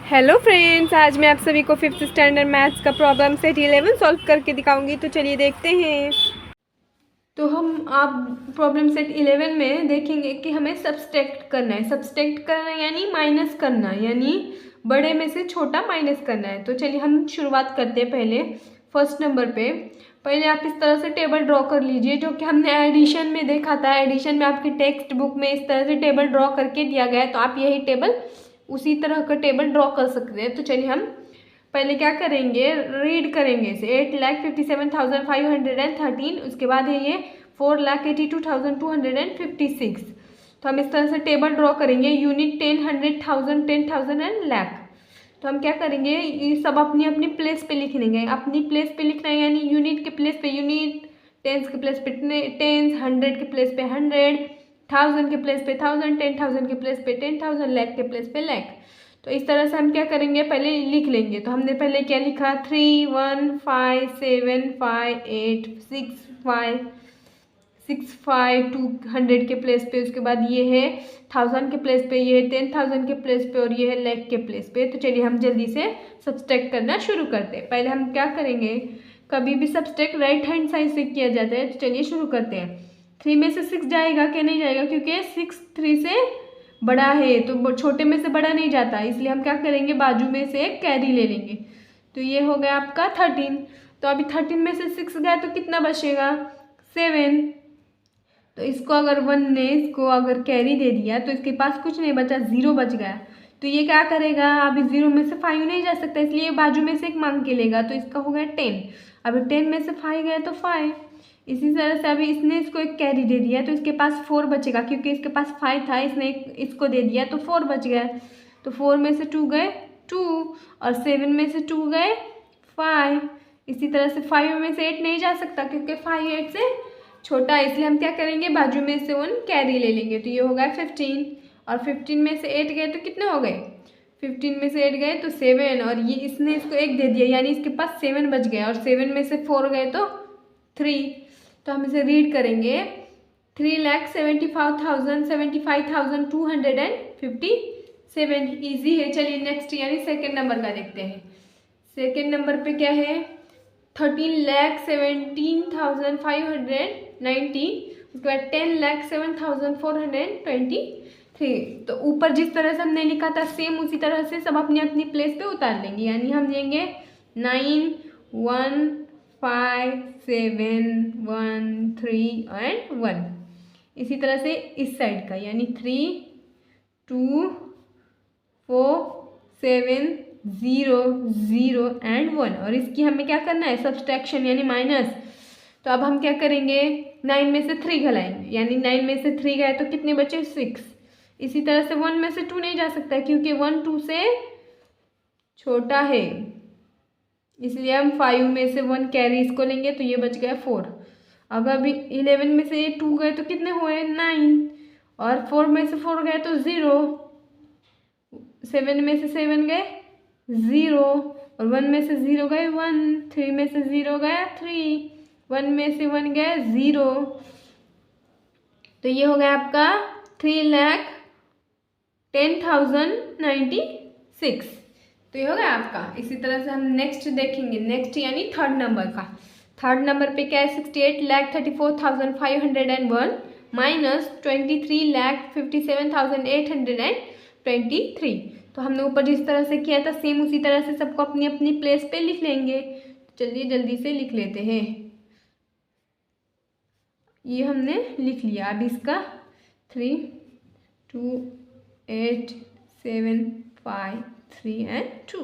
Hello friends, आज मैं आप सभी को फिफ्थ स्टैंडर्ड मैथ्स का प्रॉब्लम सेट 11 सॉल्व करके दिखाऊंगी। तो चलिए देखते हैं। तो हम आप प्रॉब्लम सेट 11 में देखेंगे कि हमें सब्सट्रैक्ट करना है। सब्सट्रैक्ट करना यानी माइनस करना, यानी बड़े में से छोटा माइनस करना है। तो चलिए हम शुरुआत करते हैं। पहले फर्स्ट नंबर पे पहले आप इस तरह से टेबल ड्रॉ कर लीजिए, जो कि हमने एडिशन में देखा था। एडिशन में आपकी टेक्स्ट बुक में इस तरह से टेबल ड्रॉ करके दिया गया है, तो आप यही टेबल उसी तरह का टेबल ड्रॉ कर सकते हैं। तो चलिए हम पहले क्या करेंगे, रीड करेंगे इसे। 8,57,513, उसके बाद है ये 4,82,256। तो हम इस तरह से टेबल ड्रॉ करेंगे। Unit 10, 100, 1000, 10,000 and lakh. तो हम क्या करेंगे, ये सब अपनी अपनी प्लेस पे लिख लेंगे। अपनी प्लेस पे लिखना है यानी यूनिट के प्लेस पे यूनिट, टेंस के प्लेस पे टेंस, 100 के प्लेस पे 100, 1000 के प्लेस पे 1000, 10,000 के प्लेस पे 10,000, लाख के प्लेस पे लाख। तो इस तरह से हम क्या करेंगे, पहले लिख लेंगे। तो हमने पहले क्या लिखा, 3, 1, 5, 7, 5, 8, 6, 5, 200 के प्लेस पे, उसके बाद ये है 1000 के प्लेस पे, ये है 10,000 के प्लेस पे, और ये है लाख के प्लेस पे। तो चलिए हम जल्दी से सब्सट्रैक्ट करना शुरू करते हैं। पहले हम क्या करेंगे, कभी भी सब्सट्रैक्ट राइट हैंड साइड से किया जाता है। तो चलिए शुरू करते हैं। 3 में से 6 जाएगा क्या, नहीं जाएगा, क्योंकि 6 3 से बड़ा है, तो छोटे में से बड़ा नहीं जाता। इसलिए हम क्या करेंगे, बाजू में से एक कैरी ले लेंगे। तो ये हो गया आपका 13। तो अभी 13 में से 6 गया तो कितना बचेगा, 7। तो इसको अगर 1 ने इसको अगर कैरी दे दिया तो इसके पास कुछ नहीं बचा, 0 बच गया। तो ये क्या करेगा, अभी 0 में से 5 नहीं जा सकता, इसलिए बाजू में से एक मांग के लेगा। तो इसका हो गया 10। अभी 10 में से 5 गया तो 5। इसी तरह से अभी इसने इसको एक कैरी दे दिया तो इसके पास 4 बचेगा, क्योंकि इसके पास 5 था, इसने इसको दे दिया तो 4 बच गया। तो 4 में से 2 गए 2, और 7 में से 2 गए 5। इसी तरह से 5 में से 8 नहीं जा सकता, क्योंकि 5 8 से छोटा है। इसलिए हम क्या करेंगे, बाजू में से 1 कैरी ले लेंगे। तो ये हो गया 15, और 15 में से 8 गए तो कितने हो गए, 15 में से 8 गए तो 7, और ये इसने इसको 1 दे दिया, यानी इसके पास 7 बच गया। और 7 में से 4 गए तो 3। तो हम इसे रीड करेंगे, 3,75,257। ईजी है। चलिए नेक्स्ट यानी सेकेंड नंबर का देखते हैं। सेकेंड नंबर पे क्या है, 13,17,590, उसके बाद 10,07,423। तो ऊपर जिस तरह से हमने लिखा था सेम उसी तरह से सब अपनी अपनी प्लेस पे उतार लेंगे। यानी हम लेंगे 9, 1, 5, 7, 1, 3 एंड 1। इसी तरह से इस साइड का, यानी 3, 2, 4, 7, 0, 0 एंड 1। और इसकी हमें क्या करना है, सब्सट्रैक्शन यानी माइनस। तो अब हम क्या करेंगे, 9 में से 3 घलाएंगे, यानी 9 में से 3 गए तो कितने बचे, 6। इसी तरह से 1 में से 2 नहीं जा सकता, क्योंकि 1 2 से छोटा है। इसलिए हम 5 में से 1 कैरी इसको लेंगे, तो ये बच गया 4। अब अभी 11 में से 2 गए तो कितने हुए, 9, और 4 में से 4 गए तो 0। 7 में से 7 गए 0, और 1 में से 0 गए 1। 3 में से 0 गया 3, 1 में से 1 गया 0। तो ये हो गया आपका 3,10,096। तो ये हो गया आपका। इसी तरह से हम नेक्स्ट देखेंगे। नेक्स्ट यानी थर्ड नंबर का। थर्ड नंबर पे क्या है, 68,34,501 माइनस 23,57,823। तो हमने ऊपर जिस तरह से किया था सेम उसी तरह से सबको अपनी अपनी प्लेस पे लिख लेंगे। चलिए जल्दी से लिख लेते हैं। ये हमने लिख लिया। अब इसका 3, 2, 8, 7, 5, 3 एंड 2।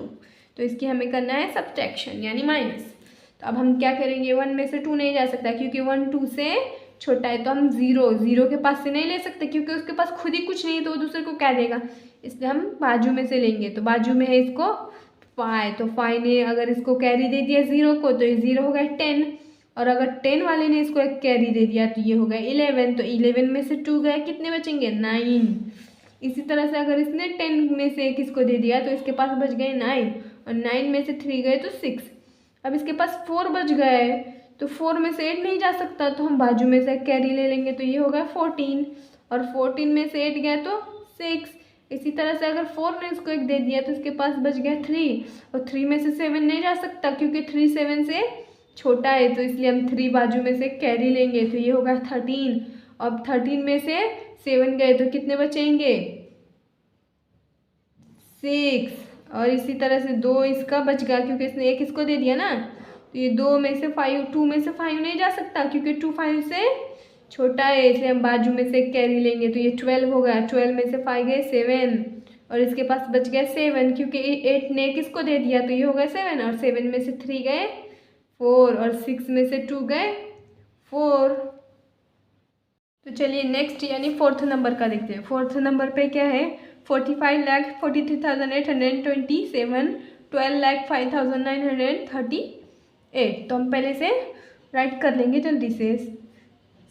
तो इसकी हमें करना है सब्ट्रैक्शन यानी माइनस। तो अब हम क्या करेंगे, 1 में से 2 नहीं जा सकता, क्योंकि 1 2 से छोटा है। तो हम 0 के पास से नहीं ले सकते, क्योंकि उसके पास खुद ही कुछ नहीं है, तो वो दूसरे को क्या देगा। इसलिए हम बाजू में से लेंगे। तो बाजू में है इसको 5, तो 5 ने अगर इसको कैरी दे दिया 0 को, तो ये 0 हो गया 10। और अगर 10 वाले ने इसको एक कैरी दे दिया तो ये हो गया 11। तो 11 में से 2 गए, कितने बचेंगे, 9। इसी तरह से अगर इसने 10 में से एक इसको दे दिया तो इसके पास बच गए 9, और 9 में से 3 गए तो 6। अब इसके पास 4 बच गए, तो 4 में से 8 नहीं जा सकता, तो हम बाजू में से एक कैरी ले लेंगे। तो ये हो गया 14, और 14 में से 8 गया तो 6। इसी तरह से अगर 4 ने इसको एक दे दिया तो इसके पास बच गया 3, और 3 में से 7 नहीं जा सकता क्योंकि 3 7 से छोटा है, तो इसलिए हम 3 बाजू में से कैरी लेंगे, तो ये होगा 13। अब 13 में से 7 गए तो कितने बचेंगे? 6। और इसी तरह से 2 इसका बच गया क्योंकि इसने एक इसको दे दिया ना, तो ये 2 में से 5, 2 में से 5 नहीं जा सकता क्योंकि 2 5 से छोटा है, इसलिए हम बाजू में से कैरी लेंगे, तो ये 12 होगा। 12 में से 5 गए 7, और इसके पास बच गया 7 क्योंकि 8 ने किसको दे दिया, तो ये होगा 7, और 7 में से 3 गए 4, और 6 में से 2 गए 4। तो चलिए नेक्स्ट यानी 4th नंबर का देखते हैं। 4th नंबर पे क्या है? 45,43,827, 12,05,938। तो हम पहले से राइट कर लेंगे जल्दी से,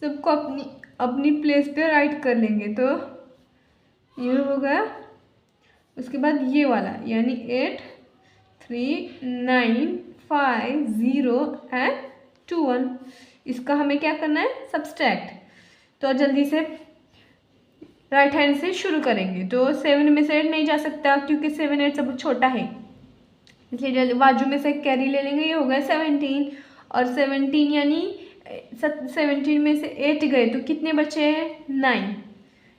सबको अपनी अपनी प्लेस पे राइट कर लेंगे। तो ये होगा, उसके बाद ये वाला यानी 8 3 9 5 0 एंड 2 1, इसका हमें क्या करना है? सब्सट्रैक्ट। तो जल्दी से राइट हैंड से शुरू करेंगे। तो 7 में से 8 नहीं जा सकता क्योंकि 7 8 सब छोटा है, इसलिए जल्दी बाजू में से कैरी ले लेंगे, ये हो गया 17। और 17 यानी 17 में से 8 गए तो कितने बचे हैं? 9।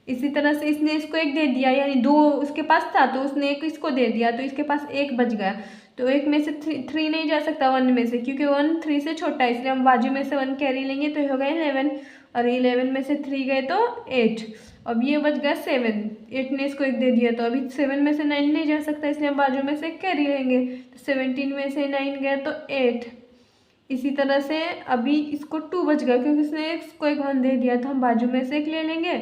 इसी तरह से इसने इसको एक दे दिया यानी 2 उसके पास था तो उसने एक इसको दे दिया, तो इसके पास 1 बच गया। तो 1 में से 3 नहीं जा सकता 1 में से क्योंकि 1 3 से छोटा है, इसलिए हम बाजू में से 1 कैरी लेंगे, तो ये होगा 11। और 11 में से 3 गए तो 8। अब ये बच गया 7, 8 ने इसको एक दे दिया, तो अभी 7 में से 9 नहीं जा सकता, इसलिए हम बाजू में से कैरी लेंगे, तो 17 में से 9 गया तो 8। इसी तरह से अभी इसको 2 बच गया क्योंकि इसने इसको एक 1 दे दिया, तो हम बाजू में से एक ले लेंगे।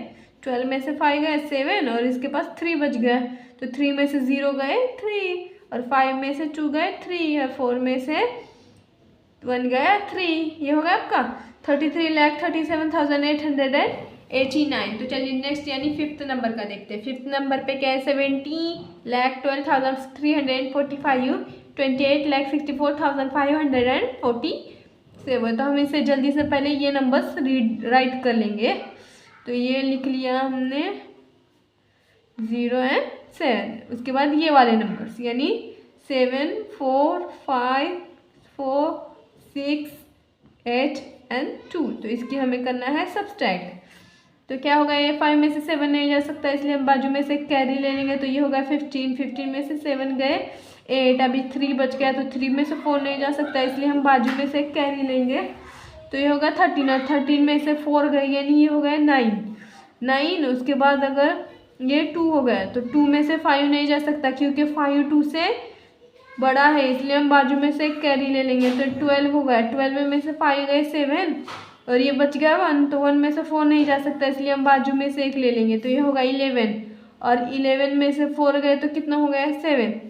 12 में से 5 गए 7, और इसके पास 3 बच गया, तो 3 में से 0 गए 3, और 5 में से 2 गए 3, और 4 में से 1 गया 3। ये होगा आपका 33,37,889। तो चलिए नेक्स्ट यानी 5th नंबर का देखते हैं। 5th नंबर पे क्या है? 70,12,345, 28,64,547। तो हम इसे जल्दी से पहले ये नंबर्स राइट कर लेंगे। तो ये लिख लिया हमने 0 एंड 7। उसके बाद ये वाले नंबर्स यानी 7 4 5 4 6 8 एंड 2। तो इसकी हमें करना है सब्सट्रैक्ट। तो क्या होगा? ये 5 में से 7 नहीं जा सकता, इसलिए हम बाजू में से कैरी ले लेंगे, तो ये होगा 15। 15 में से 7 गए 8, अभी 3 बच गया, तो 3 में से 4 नहीं जा सकता, इसलिए हम बाजू में से कैरी लेंगे, तो ये होगा 13। और 13 में से 4 गए यानी ये हो गया 9। उसके बाद अगर ये 2 हो गया तो 2 में से 5 नहीं जा सकता क्योंकि 5 2 से बड़ा है, इसलिए हम बाजू में से कैरी ले लेंगे, तो 12 हो गया। 12 में से 5 गए 7, और ये बच गया 1, तो 1 में से 4 नहीं जा सकता, इसलिए हम बाजू में से एक ले लेंगे, तो ये होगा 11। और 11 में से 4 गए तो कितना हो गया? 7,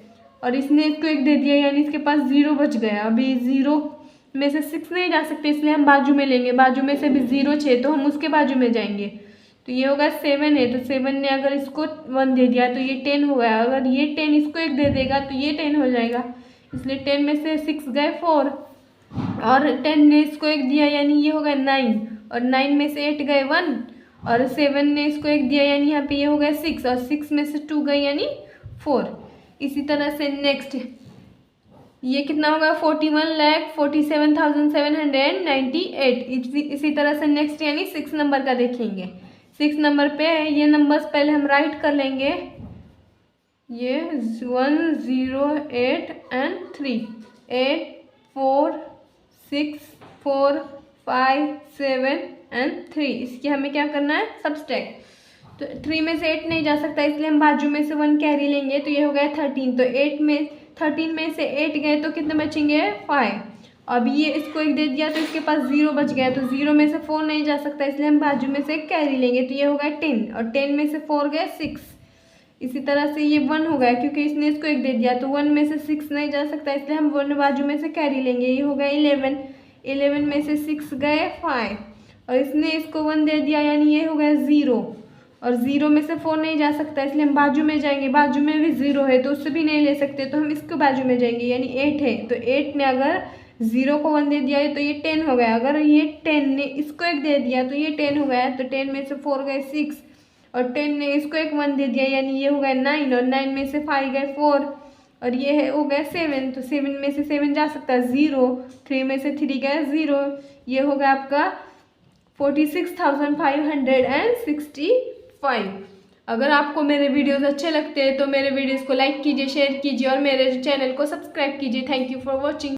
और इसने इसको एक दे दिया यानी इसके पास 0 बच गया। अभी 0 में से 6 नहीं जा सकते, इसलिए हम बाजू में लेंगे, बाजू में से भी 0 6, तो हम उसके बाजू में जाएंगे, तो ये होगा 7 है। तो 7 ने अगर इसको 1 दे दिया तो ये 10 हो गया, अगर ये 10 इसको एक दे देगा तो ये 10 हो जाएगा, इसलिए 10 में से 6 गए 4, और 10 ने इसको एक दिया यानी ये होगा 9, और 9 में से 8 गए 1, और 7 ने इसको एक दिया यानी यहाँ पे ये हो गया 6, और 6 में से 2 गए यानी 4। इसी तरह से नेक्स्ट ये कितना होगा? 41,47,798। इसी तरह से नेक्स्ट यानी 6 नंबर का देखेंगे। 6 नंबर पे ये नंबर्स पहले हम राइट कर लेंगे, ये 1 0 8 एंड 3, 8 4 6 4 5 7 एंड 3। इसकी हमें क्या करना है? सब्सट्रैक्ट। तो 3 में से 8 नहीं जा सकता, इसलिए हम बाजू में से 1 कैरी लेंगे, तो ये हो गया 13। तो 13 में से 8 गए तो कितने बचेंगे? 5। अब ये इसको एक दे दिया तो इसके पास 0 बच गया, तो 0 में से 4 नहीं जा सकता, इसलिए हम बाजू में से कैरी लेंगे, तो ये हो गया 10, और 10 में से 4 गए 6। इसी तरह से ये 1 हो गया क्योंकि इसने इसको एक दे दिया, तो 1 में से 6 नहीं जा सकता, इसलिए हम 1 बाजू में से कैरी लेंगे, ये हो गया 11। 11 में से 6 गए 5, और इसने इसको 1 दे दिया यानी ये हो गया 0, और 0 में से 4 नहीं जा सकता, इसलिए हम बाजू में जाएंगे, बाजू में भी 0 है तो उससे भी नहीं ले सकते, तो हम इसको बाजू में जाएंगे यानी 8 है, तो 8 ने अगर 0 को 1 दे दिया है तो ये 10 हो गया, अगर ये 10 ने इसको एक दे दिया तो ये 10 हो गया, तो 10 में से 4 गए 6, और 10 ने इसको एक 1 दे दिया, यानी ये हो गया 9, और 9 में से 5 गए 4, और ये है हो गया 7, तो 7 में से 7 जा सकता है 0, 3 में से 3 गया 0, ये हो गया आपका 46,565। अगर आपको मेरे वीडियोस अच्छे लगते हैं तो मेरे वीडियोस को लाइक कीजिए, शेयर कीजिए और मेरे चैनल को सब्सक्राइब कीजिए। Thank you for watching.